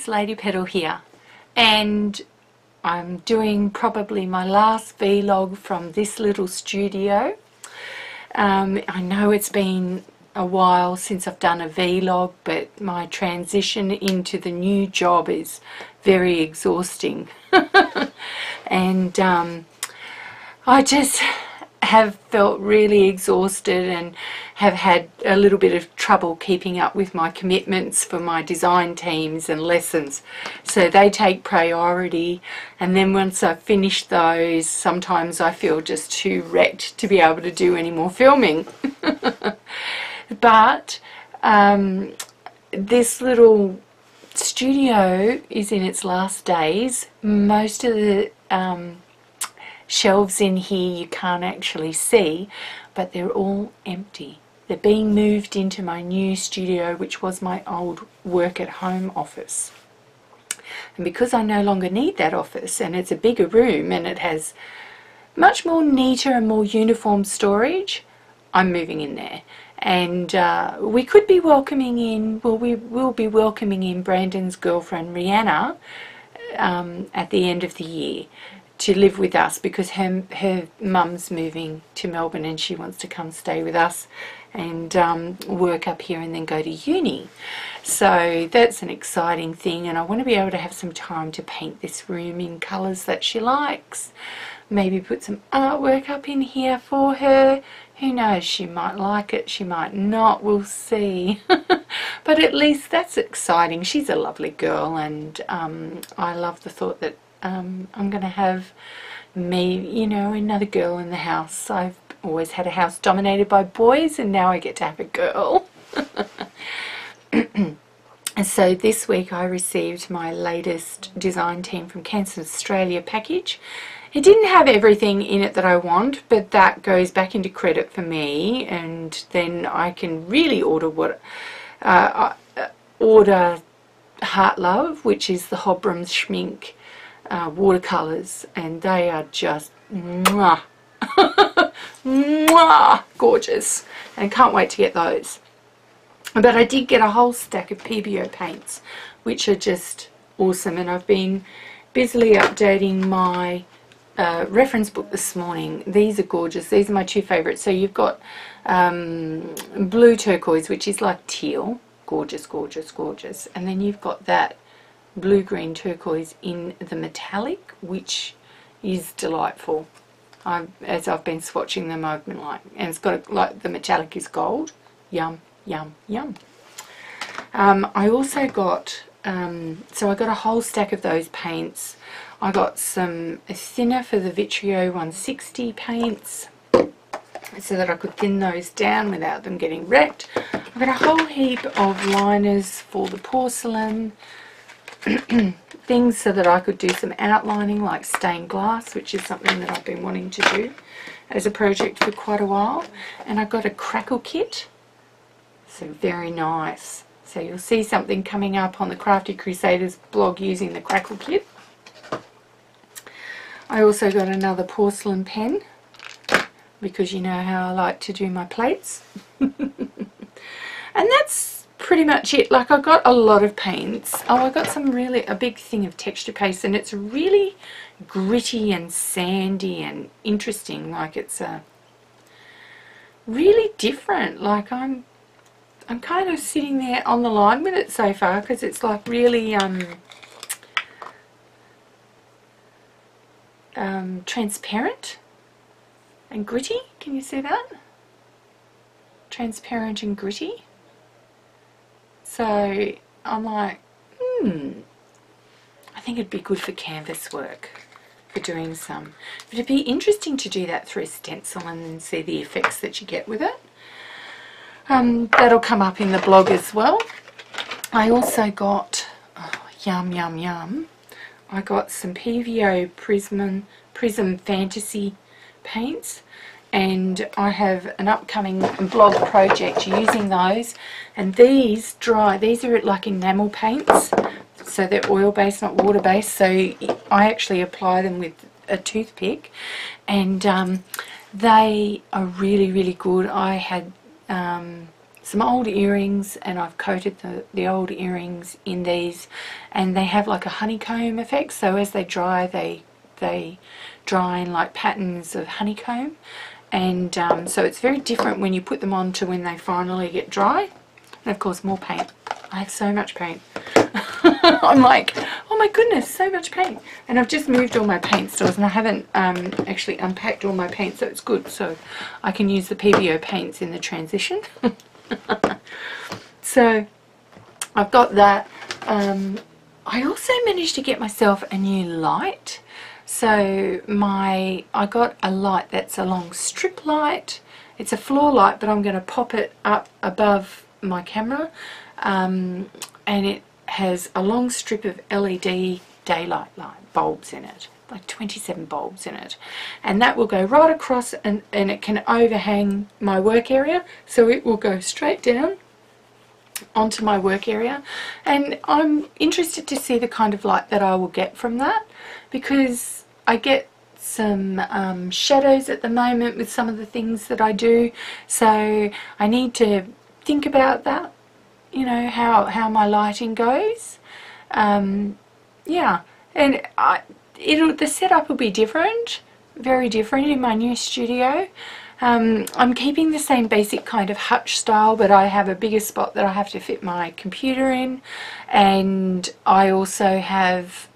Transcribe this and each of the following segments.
Missladypetal here, and I'm doing probably my last vlog from this little studio. I know it's been a while since I've done a vlog, but my transition into the new job is very exhausting. And I just have felt really exhausted and have had a little bit of trouble keeping up with my commitments for my design teams and lessons, so they take priority, and then once I've finished those, sometimes I feel just too wrecked to be able to do any more filming. But this little studio is in its last days. Most of the shelves in here you can't actually see, but they're all empty. They're being moved into my new studio, which was my old work at home office. And because I no longer need that office, and it's a bigger room and it has much more neater and more uniform storage, I'm moving in there. And we could be welcoming in, well, we will be welcoming in Brandon's girlfriend Rihanna at the end of the year to live with us, because her mum's moving to Melbourne and she wants to come stay with us and work up here and then go to uni. So that's an exciting thing, and I want to be able to have some time to paint this room in colours that she likes. Maybe put some artwork up in here for her. Who knows, she might like it, she might not, we'll see. But at least that's exciting. She's a lovely girl, and I love the thought that I'm going to have me, you know, another girl in the house. I've always had a house dominated by boys, and now I get to have a girl. And so this week I received my latest design team from Canson Australia package. It didn't have everything in it that I want, but that goes back into credit for me, and then I can really order what order Heart Love, which is the Hobram Schmink watercolors, and they are just mwah, mwah, gorgeous, and can't wait to get those. But I did get a whole stack of Pebeo paints, which are just awesome, and I've been busily updating my reference book this morning. These are gorgeous. These are my two favorites. So you've got blue turquoise, which is like teal, gorgeous, gorgeous, gorgeous, and then you've got that blue-green turquoise in the metallic, which is delightful. As I've been swatching them, I've been like, and it's got like the metallic is gold. Yum, yum, yum. I also got, so I got a whole stack of those paints. I got some thinner for the Vitrio 160 paints, so that I could thin those down without them getting wrecked. I got a whole heap of liners for the porcelain, things so that I could do some outlining like stained glass, which is something that I've been wanting to do as a project for quite a while. And I got a crackle kit, so very nice. So you'll see something coming up on the Crafty Crusaders blog using the crackle kit. I also got another porcelain pen, because you know how I like to do my plates. And that's pretty much it. Like, I got a lot of paints. Oh, I got a big thing of texture paste, and it's really gritty and sandy and interesting. Like, it's really different. Like, I'm kind of sitting there on the line with it so far, because it's like really transparent and gritty. Can you see that? Transparent and gritty. So I'm like, I think it'd be good for canvas work, for doing some. But it'd be interesting to do that through a stencil and then see the effects that you get with it. That'll come up in the blog as well. I also got, oh, yum, yum, yum. I got some Pebeo Prism Fantasy paints, and I have an upcoming blog project using those. And these are like enamel paints, so they're oil based, not water based, so I actually apply them with a toothpick, and they are really, really good. I had some old earrings, and I've coated the old earrings in these, and they have like a honeycomb effect, so as they dry they dry in like patterns of honeycomb, and so it's very different when you put them on to when they finally get dry. And of course more paint. I have so much paint. I'm like, oh my goodness, so much paint. And I've just moved all my paint stores, and I haven't actually unpacked all my paint, so it's good. So I can use the Pebeo paints in the transition. So I've got that. I also managed to get myself a new light. So I got a light that's a long strip light. It's a floor light, but I'm going to pop it up above my camera, and it has a long strip of LED daylight light bulbs in it, like 27 bulbs in it, and that will go right across, and it can overhang my work area, so it will go straight down onto my work area. And I'm interested to see the kind of light that I will get from that, because I get some shadows at the moment with some of the things that I do, so I need to think about that, you know, how my lighting goes. Yeah, and the setup will be different, very different in my new studio. I'm keeping the same basic kind of hutch style, but I have a bigger spot that I have to fit my computer in, and I also have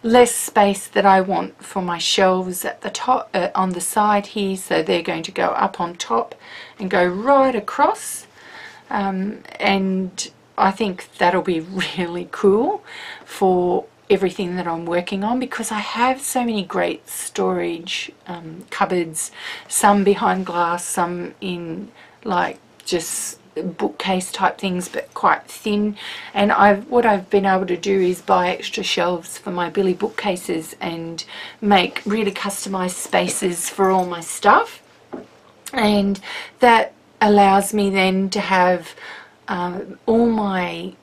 less space that I want for my shelves at the top, on the side here, so they're going to go up on top and go right across, and I think that'll be really cool for everything that I'm working on, because I have so many great storage cupboards, some behind glass, some in like just bookcase type things, but quite thin. And what I've been able to do is buy extra shelves for my Billy bookcases and make really customized spaces for all my stuff, and that allows me then to have all my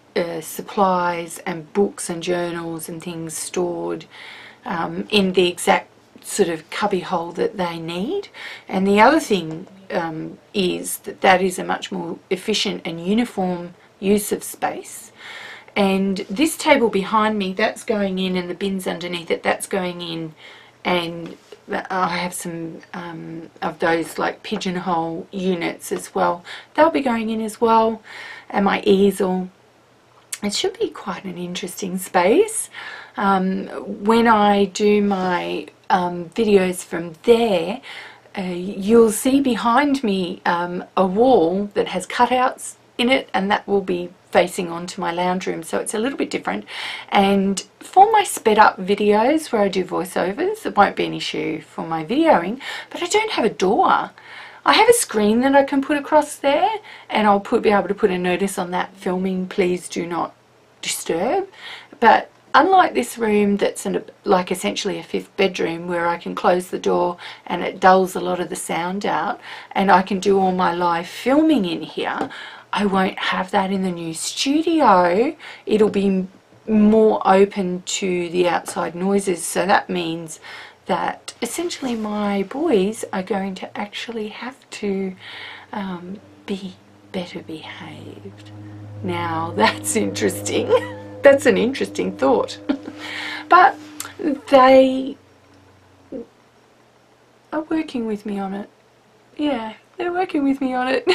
supplies and books and journals and things stored in the exact sort of cubby hole that they need. And the other thing is that is a much more efficient and uniform use of space. And this table behind me, that's going in, and the bins underneath it, that's going in, and I have some of those like pigeonhole units as well. They'll be going in as well, and my easel. It should be quite an interesting space. When I do my videos from there, you'll see behind me a wall that has cutouts in it, and that will be facing onto my lounge room, so it's a little bit different. And for my sped up videos where I do voiceovers, it won't be an issue for my videoing, but I don't have a door. I have a screen that I can put across there, and I'll be able to put a notice on that, filming, please do not disturb. But unlike this room that's like essentially a fifth bedroom where I can close the door and it dulls a lot of the sound out, and I can do all my live filming in here, I won't have that in the new studio. It'll be more open to the outside noises, so that means that essentially my boys are going to actually have to be better behaved. Now that's interesting. That's an interesting thought. But they are working with me on it. Yeah, they're working with me on it.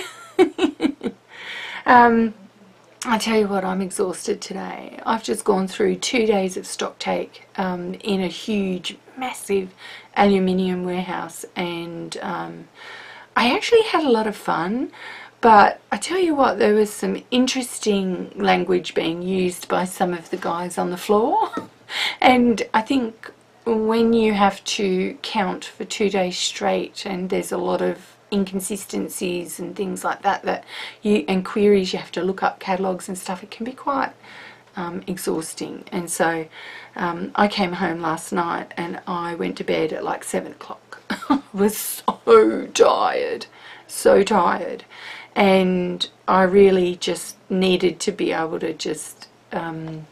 I tell you what, I'm exhausted today. I've just gone through 2 days of stock take in a huge, massive aluminium warehouse, and I actually had a lot of fun. But I tell you what, there was some interesting language being used by some of the guys on the floor. And I think when you have to count for 2 days straight, and there's a lot of inconsistencies and things like that, and queries, you have to look up catalogues and stuff, it can be quite exhausting. And so I came home last night and I went to bed at like 7 o'clock. I was so tired, so tired. And I really just needed to be able to just go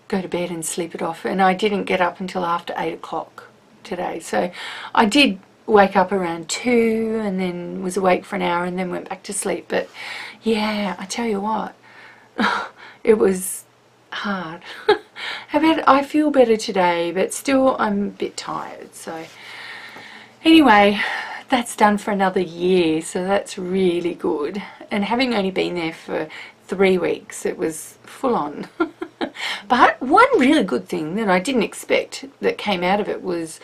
to bed and sleep it off. And I didn't get up until after 8 o'clock today. So I did wake up around 2 and then was awake for an hour and then went back to sleep. But yeah, I tell you what, it was hard. I feel better today, but still I'm a bit tired. So anyway, that's done for another year, so that's really good. And having only been there for 3 weeks, it was full on. But one really good thing that I didn't expect that came out of it was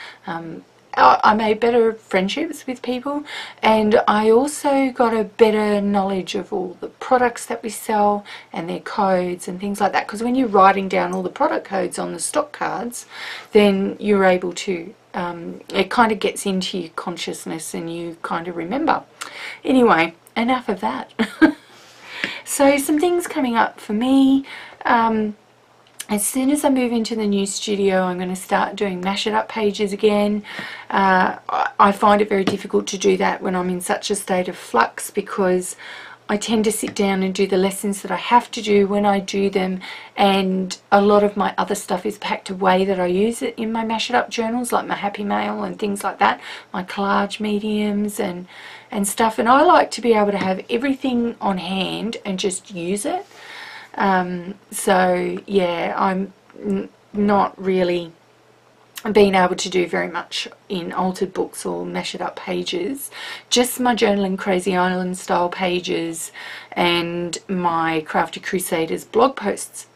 I made better friendships with people, and I also got a better knowledge of all the products that we sell and their codes and things like that, because when you're writing down all the product codes on the stock cards, then you're able to it kind of gets into your consciousness and you kind of remember. Anyway, enough of that. So some things coming up for me. As soon as I move into the new studio, I'm going to start doing mash it up pages again. I find it very difficult to do that when I'm in such a state of flux, because I tend to sit down and do the lessons that I have to do when I do them, and a lot of my other stuff is packed away that I use it in my mash it up journals, like my happy mail and things like that, my collage mediums and stuff, and I like to be able to have everything on hand and just use it. So yeah, I'm not really being able to do very much in altered books or mash it up pages, just my journaling Crazy Island style pages and my Crafty Crusaders blog posts.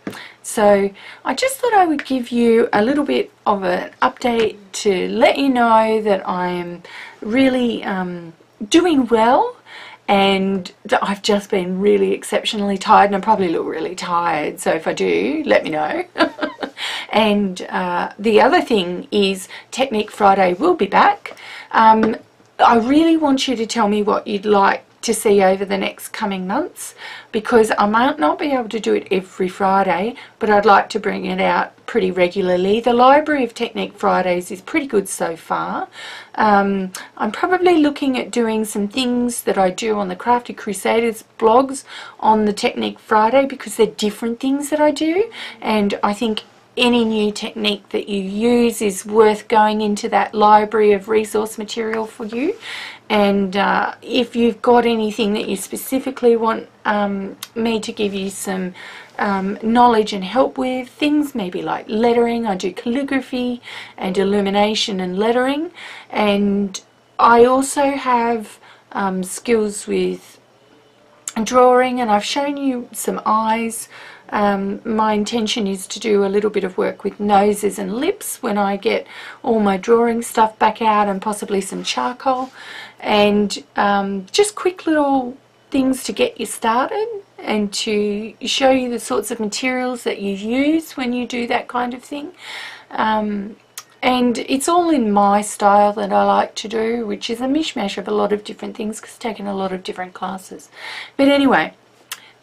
So I just thought I would give you a little bit of an update to let you know that I am really doing well, and I've just been really exceptionally tired, and I probably look really tired, so if I do, let me know. And the other thing is Technique Friday will be back. I really want you to tell me what you'd like to see over the next coming months, because I might not be able to do it every Friday, but I'd like to bring it out pretty regularly. The library of Technique Fridays is pretty good so far. I'm probably looking at doing some things that I do on the Crafty Crusaders blogs on the Technique Friday, because they're different things that I do, and I think any new technique that you use is worth going into that library of resource material for you. And if you've got anything that you specifically want me to give you some knowledge and help with, things maybe like lettering, I do calligraphy and illumination and lettering, and I also have skills with drawing, and I've shown you some eyes. My intention is to do a little bit of work with noses and lips when I get all my drawing stuff back out, and possibly some charcoal, and just quick little things to get you started and to show you the sorts of materials that you use when you do that kind of thing. And it's all in my style that I like to do, which is a mishmash of a lot of different things, because I've taken a lot of different classes. But anyway,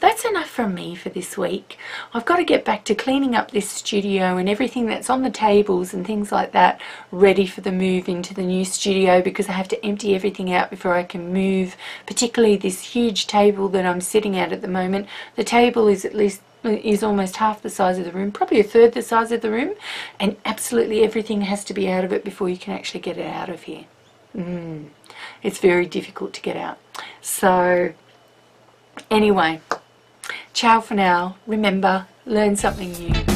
that's enough from me for this week. I've got to get back to cleaning up this studio and everything that's on the tables and things like that, ready for the move into the new studio, because I have to empty everything out before I can move, particularly this huge table that I'm sitting at the moment. The table is almost half the size of the room, probably a third the size of the room, and absolutely everything has to be out of it before you can actually get it out of here. It's very difficult to get out. So anyway, ciao for now. Remember, learn something new.